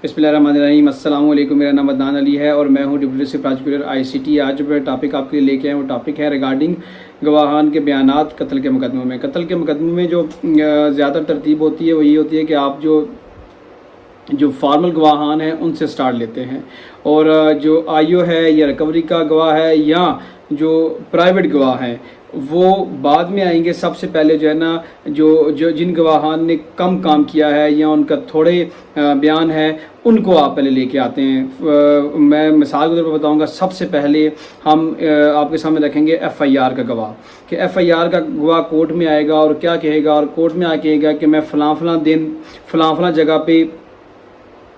बिस्मिल्लाहिर्रहमानिर्रहीम। अस्सलाम वालेकुम। मेरा नाम अदनान अली है और मैं हूँ डिप्टी प्रोसिक्यूटर ICT। आज जो मैं टॉपिक आपके लिए लेके आया हूँ, वो टॉपिक है रिगार्डिंग गवाहान के बयानात कत्ल के मुकदमों में। कत्ल के मुकदमों में जो ज़्यादा तरतीब होती है वो ये होती है कि आप जो फार्मल गवाहान हैं उनसे स्टार्ट लेते हैं, और जो IO है या रिकवरी का गवाह है या जो प्राइवेट गवाह हैं वो बाद में आएंगे। सबसे पहले जो है ना, जो जो जिन गवाहान ने कम काम किया है या उनका थोड़े बयान है, उनको आप पहले लेके आते हैं। मैं मिसाल के तौर पर बताऊंगा। सबसे पहले हम आपके सामने रखेंगे FIR का गवाह, कि FIR का गवाह कोर्ट में आएगा और क्या कहेगा, और कोर्ट में आके कहेगा कि मैं फ़लाँ दिन फ़लाँ जगह पे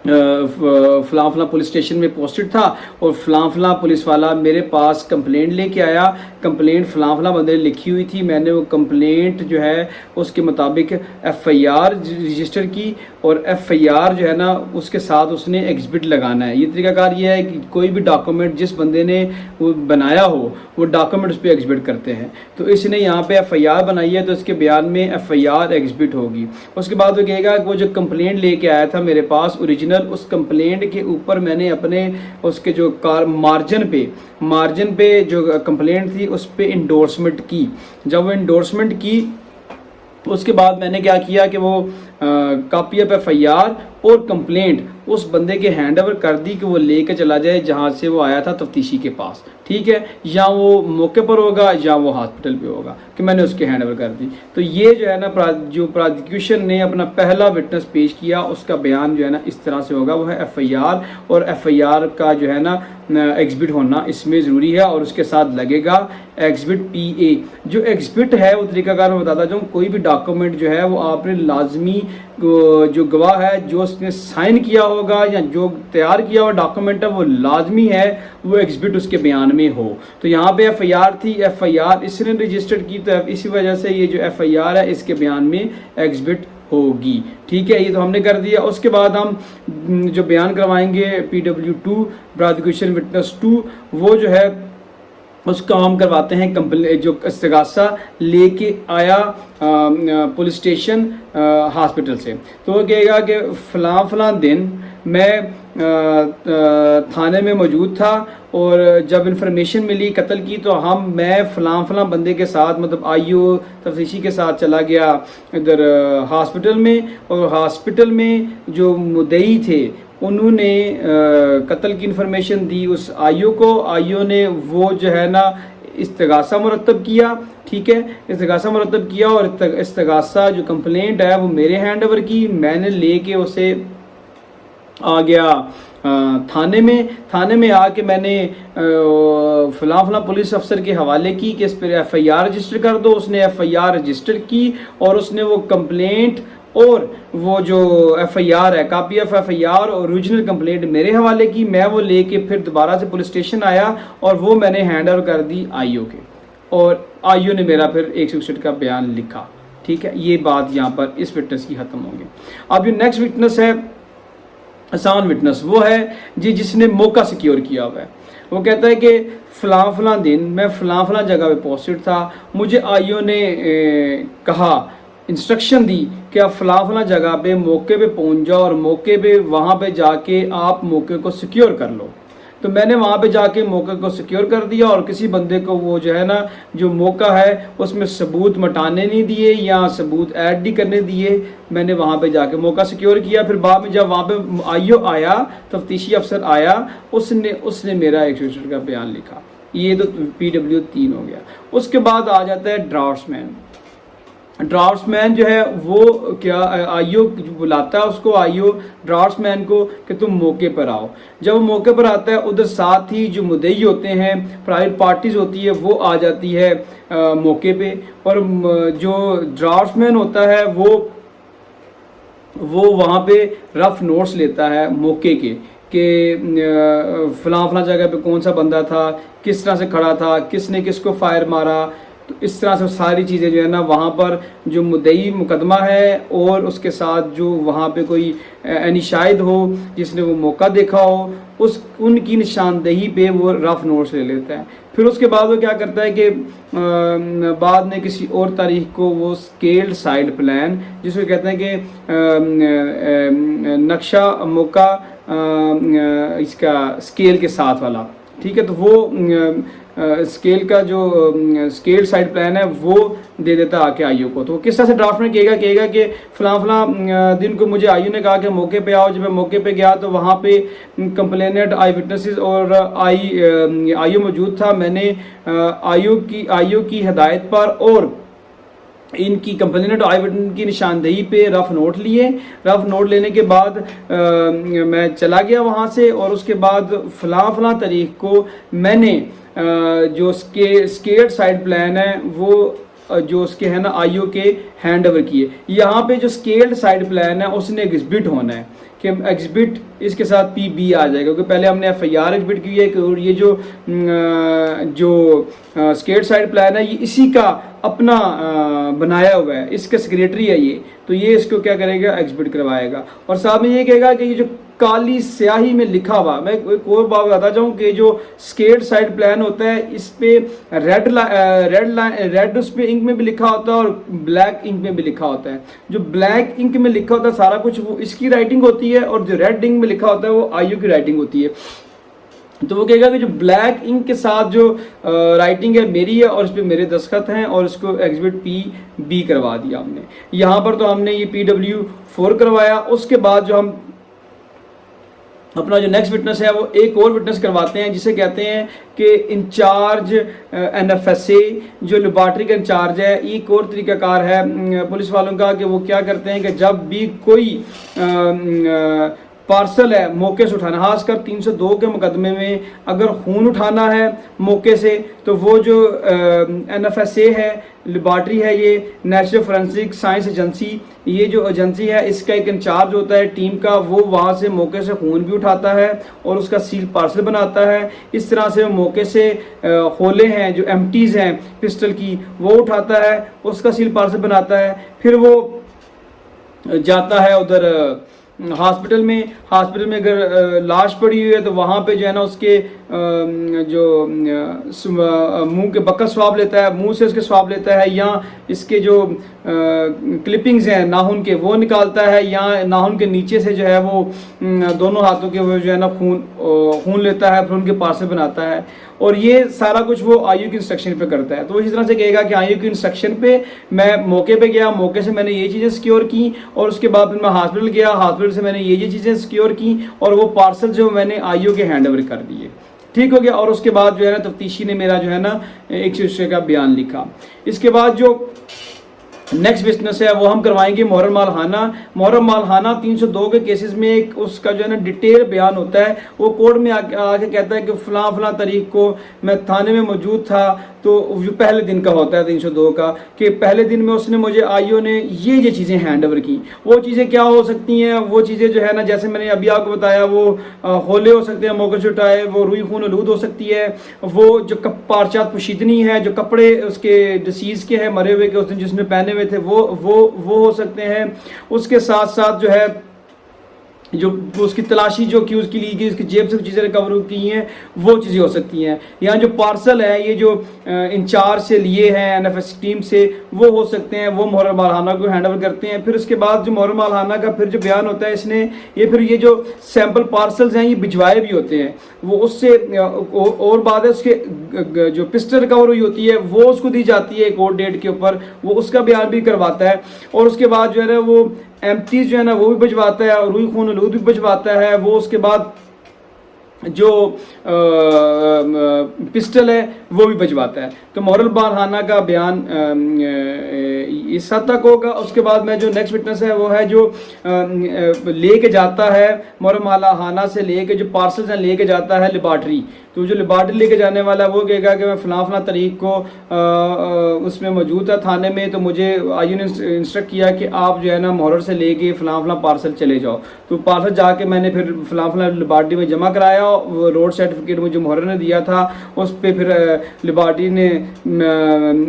फ़लाँ पुलिस स्टेशन में पोस्टेड था और फ़लाँ पुलिस वाला मेरे पास कंप्लेंट लेके आया। कंप्लेंट फ़लाँ बंदे ने लिखी हुई थी। मैंने वो कंप्लेंट जो है उसके मुताबिक FIR रजिस्टर की, और FIR जो है ना उसके साथ उसने एग्जिबिट लगाना है। ये तरीकाकार ये है कि कोई भी डॉक्यूमेंट जिस बंदे ने वो बनाया हो वो डॉक्यूमेंट उस पर एग्जिबिट करते हैं। तो इसने यहाँ पे FIR बनाई है तो इसके बयान में FIR एग्जिबिट होगी। उसके बाद वो कहेगा कि वो जो कंप्लेंट लेके आया था मेरे पास ओरिजिनल, उस कंप्लेंट के ऊपर मैंने अपने उसके जो मार्जिन पे जो कंप्लेंट थी उस पर इंडोर्समेंट की। जब वो इंडोर्समेंट की उसके बाद मैंने क्या किया कि वो कॉपी ऑफ FIR और कंप्लेंट उस बंदे के हैंड ओवर कर दी कि वो लेके चला जाए जहाँ से वो आया था तफ्तीशी के पास। ठीक है, या वो मौके पर होगा या वो हॉस्पिटल पे होगा, कि मैंने उसके हैंड ओवर कर दी। तो ये जो है ना, जो प्रोसिक्यूशन ने अपना पहला विटनेस पेश किया उसका बयान जो है ना इस तरह से होगा। वो है FIR, और FIR का जो है ना एग्जिबिट होना इसमें ज़रूरी है, और उसके साथ लगेगा एग्जिबिट PA। जो एग्जिबिट है वो तरीकाकार मैं बताता जाऊँ। कोई भी डॉक्यूमेंट जो है वो आपने लाजमी जो गवाह है जो उसने साइन किया होगा या जो तैयार किया हुआ डॉक्यूमेंट है वो लाजमी है वो एग्जिबिट उसके बयान में हो। तो यहाँ पे FIR थी, FIR इसने रजिस्टर्ड की, तो इसी वजह से ये जो FIR है इसके बयान में एग्जिबिट होगी। ठीक है, ये तो हमने कर दिया। उसके बाद हम जो बयान करवाएंगे PW2 प्रोसिक्यूशन विटनेस 2, वो जो है उसका हम करवाते हैं कंप्लेंट जो इस्तिगासा लेके आया पुलिस स्टेशन हॉस्पिटल से। तो वो कहेगा कि फ़लाँ दिन मैं थाने में मौजूद था और जब इंफॉर्मेशन मिली कत्ल की तो मैं फ़लाँ बंदे के साथ, मतलब IO तफ्तीशी के साथ चला गया इधर हॉस्पिटल में, और हॉस्पिटल में जो मुद्दई थे उन्होंने कत्ल की इन्फॉर्मेशन दी उस IO को। IO ने वो जो है ना इस्तिगासा मुरतब किया। ठीक है, इस्तिगासा मुरतब किया और इस्तिगासा जो कंप्लेंट है वो मेरे हैंड ओवर की। मैंने लेके उसे आ गया थाने में आके मैंने फ़लाँ पुलिस अफसर के हवाले की कि इस पर FIR रजिस्टर कर दो। उसने FIR रजिस्टर की और उसने वो कंप्लेंट और वो जो FIR है, कॉपी ऑफ FIR और ओरिजिनल कंप्लेंट मेरे हवाले की। मैं वो लेके फिर दोबारा से पुलिस स्टेशन आया और वो मैंने हैंड ओवर कर दी IO के, और IO ने मेरा फिर 161 का बयान लिखा। ठीक है, ये बात यहाँ पर इस विटनेस की ख़त्म होगी। अब जो नेक्स्ट विटनेस है आसान विटनेस, वो है जिसने मौका सिक्योर किया हुआ है। वो कहता है कि फ़लाँ दिन मैं फ़लाँ जगह पे पोस्टेड था। मुझे IO ने कहा, इंस्ट्रक्शन दी कि आप फ़लाँ जगह पे मौके पे पहुंच जाओ और मौके पे वहाँ पे जाके आप मौके को सिक्योर कर लो। तो मैंने वहाँ पे जाके मौके को सिक्योर कर दिया और किसी बंदे को वो जो है ना जो मौका है उसमें सबूत मटाने नहीं दिए या सबूत ऐड नहीं करने दिए। मैंने वहाँ पे जाके मौका सिक्योर किया। फिर बाद में जब वहाँ पे IO आया, तफ्तीशी अफसर आया, उसने मेरा 161 का बयान लिखा। ये तो PW3 हो गया। उसके बाद आ जाता है ड्राफ्ट्समैन जो है वो क्या IO बुलाता है उसको, IO ड्राफ्ट्समैन को कि तुम मौके पर आओ। जब वो मौके पर आता है उधर साथ ही जो मुद्दई होते हैं, प्राइवेट पार्टीज होती है, वो आ जाती है मौके पे, और जो ड्राफ्ट्समैन होता है वो वहाँ पे रफ नोट्स लेता है मौके के कि फ़लाँ जगह पे कौन सा बंदा था, किस तरह से खड़ा था, किसने किसको फायर मारा। तो इस तरह से सारी चीज़ें जो है ना वहाँ पर जो मुद्दई मुकदमा है और उसके साथ जो वहाँ पे कोई यानी शाहिद हो जिसने वो मौका देखा हो, उनकी निशानदेही पे वो रफ नोट्स ले लेता है। फिर उसके बाद वो क्या करता है कि बाद में किसी और तारीख को वो स्केल्ड साइड प्लान, जिसको कहते हैं कि नक्शा मौका इसका स्केल के साथ वाला, ठीक है, तो वो स्केल का जो स्केल साइड प्लान है वो दे देता है आके आईओ को। तो किस तरह से ड्राफ्ट में कहेगा कि फलां दिन को मुझे आईओ ने कहा कि मौके पे आओ। जब मैं मौके पे गया तो वहाँ पे कंप्लेनेंट, आई विटनेसेस और आईओ मौजूद था। मैंने आईओ की हिदायत पर और इनकी कंप्लेनेंट आई विटनेस की निशानदेही पे रफ नोट लिए। रफ नोट लेने के बाद मैं चला गया वहाँ से, और उसके बाद फलां तारीख को मैंने जो स्केल्ड साइड प्लान है वो जो उसके है ना आईओ के हैंड ओवर किए। यहाँ पे जो स्केल्ड साइड प्लान है उसने एग्जिबिट होना है कि एग्जिबिट इसके साथ पीबी आ जाएगा, क्योंकि पहले हमने एफआईआर एग्जिबिट की है। और ये जो स्केल्ड साइड प्लान है ये इसी का अपना बनाया हुआ है, इसका सेक्रेटरी है ये, तो ये इसको क्या करेगा, एग्जिबिट करवाएगा। और साथ में ये कहेगा कि ये जो काली स्याही में लिखा हुआ, मैं एक और बात बताता चाहूँ कि जो स्केल्ड साइड प्लान होता है इस पे रेड उस पे इंक में भी लिखा होता है और ब्लैक इंक में भी लिखा होता है। जो ब्लैक इंक में लिखा होता है सारा कुछ वो इसकी राइटिंग होती है, और जो रेड इंक में लिखा होता है वो आईओ की राइटिंग होती है। तो वो कहेगा कि जो ब्लैक इंक के साथ जो राइटिंग है मेरी है और इस पर मेरे दस्तखत हैं, और इसको एग्जिबिट PB करवा दिया हमने। यहाँ पर तो हमने ये PW4 करवाया। उसके बाद जो हम अपना जो नेक्स्ट विटनेस है वो एक और विटनेस करवाते हैं, जिसे कहते हैं कि इंचार्ज NFSA, जो लेबॉर्ट्री का इंचार्ज है। एक और तरीकाकार है पुलिस वालों का कि वो क्या करते हैं कि जब भी कोई पार्सल है मौके से उठाना, खासकर 302 के मुकदमे में अगर खून उठाना है मौके से, तो वो जो NFSA है, लेबॉर्ट्री है, ये नेशनल फोरेंसिक साइंस एजेंसी, ये जो एजेंसी है इसका एक इंचार्ज होता है टीम का। वो वहाँ से मौके से खून भी उठाता है और उसका सील पार्सल बनाता है। इस तरह से मौके से होले हैं जो एम्प्टीज हैं पिस्टल की वो उठाता है, उसका सील पार्सल बनाता है। फिर वो जाता है उधर हॉस्पिटल में अगर लाश पड़ी हुई है तो वहाँ पे जो है ना उसके जो मुंह के बक्का स्वाब लेता है, मुंह से उसके स्वाब लेता है, या इसके जो क्लिपिंग्स हैं नाखून के वो निकालता है, या नाखून के नीचे से जो है वो दोनों हाथों के वो जो है ना खून लेता है, फिर उनके पार्सल बनाता है। और ये सारा कुछ वो आईओ की इंस्ट्रक्शन पे करता है। तो वो इस तरह से कहेगा कि आईओ की इंस्ट्रक्शन पे मैं मौके पे गया, मौके से मैंने ये चीज़ें सिक्योर की, और उसके बाद फिर मैं हॉस्पिटल गया, हॉस्पिटल से मैंने ये चीज़ें सिक्योर की, और वो पार्सल जो मैंने आईओ के हैंड ओवर कर दिए। ठीक हो गया। और उसके बाद जो है ना तफ्तीशी ने मेरा जो है ना 106 का बयान लिखा। इसके बाद जो नेक्स्ट बिजनेस है वो हम करवाएंगे मुहर्रम मालहाना। मुहर्रम मालहाना 302 के केसेस में एक उसका जो है ना डिटेल बयान होता है। वो कोर्ट में आके कहता है कि फलां तारीख को मैं थाने में मौजूद था, तो जो पहले दिन का होता है 302 का, कि पहले दिन में उसने मुझे आईओ ने ये चीज़ें हैंड ओवर की। वो चीज़ें क्या हो सकती हैं, वो चीज़ें जो है ना जैसे मैंने अभी आपको बताया वो होले हो सकते हैं मौके से उठाए, वो रुई खून आलूद हो सकती है, वो जो पारचात पुशीदनी है, जो कपड़े उसके डिसीज़ के हैं मरे हुए के उसने जिसने पहने थे वो हो सकते हैं। उसके साथ साथ जो है जो उसकी तलाशी जो कि उसकी ली गई, उसकी जेब से चीज़ें रिकवर की हैं वो चीज़ें हो सकती हैं। यहाँ जो पार्सल है ये जो इंचार्ज से लिए हैं NFS टीम से वो हो सकते हैं, वो मुहर्रम मालहाना को हैंड ओवर करते हैं। फिर उसके बाद जो मुहर्रम मालहाना का फिर जो बयान होता है इसने फिर ये जो सैम्पल पार्सल्स हैं ये भिजवाए भी होते हैं। वो उससे और बाद है उसके जो पिस्टल रिकवर हुई होती है वो उसको दी जाती है एक और डेट के ऊपर, वो उसका बयान भी करवाता है। और उसके बाद जो है ना वो एम्प्टीज जो है ना वो भी भिजवाता है, और रुई खून आलूद भी भिजवाता है। वो उसके बाद जो पिस्टल है वो भी भिजवाता है। तो मुहर्रम मालहाना का बयान इस हद तक होगा। उसके बाद में जो नेक्स्ट विटनेस है वो है जो लेके जाता है मुहर्रम मालहाना से लेके जो पार्सल्स हैं लेके जाता है लेबॉर्ट्री। तो जो लेबॉर्ट्री लेके जाने वाला है वो कहेगा कि मैं फलां तारीख को उसमें मौजूद था थाने में, तो मुझे आईओ ने इंस्ट्रक्ट किया कि आप जो है ना मुहर्रम से लेके फलां पार्सल चले जाओ। तो पार्सल जाके मैंने फिर फलां लेबॉर्ट्री में जमा कराया वो रोड सर्टिफिकेट मुझे मुहर्रर ने दिया था, उस पर फिर लिबर्टी ने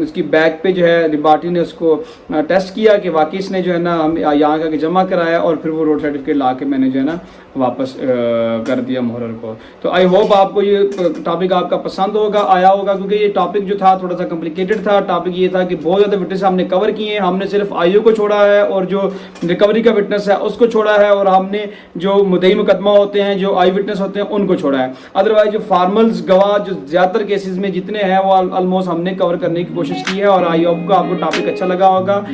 उसकी बैग पे जो है लिबर्टी ने उसको टेस्ट किया कि वाकई इसने जो है ना हम यहाँ का जमा कराया, और फिर वो रोड सर्टिफिकेट ला के मैंने जो है ना वापस कर दिया मुहर्रर को। तो आई होप आपको ये टॉपिक आपका पसंद आया होगा, क्योंकि ये टॉपिक जो था थोड़ा सा कॉम्प्लिकेटेड था। टॉपिक ये था कि बहुत ज़्यादा विटनेस हमने कवर किए हैं, हमने सिर्फ आईओ को छोड़ा है और जो रिकवरी का विटनेस है उसको छोड़ा है, और हमने जो मुद्दई मुकदमा होते हैं, जो आई विटनेस होते हैं, उनको छोड़ा है। अदरवाइज जो फार्मल्स गवाह जो ज़्यादातर केसेस में जितने हैं वो ऑलमोस्ट हमने कवर करने की कोशिश की है, और आई होप को आपको टॉपिक अच्छा लगा होगा।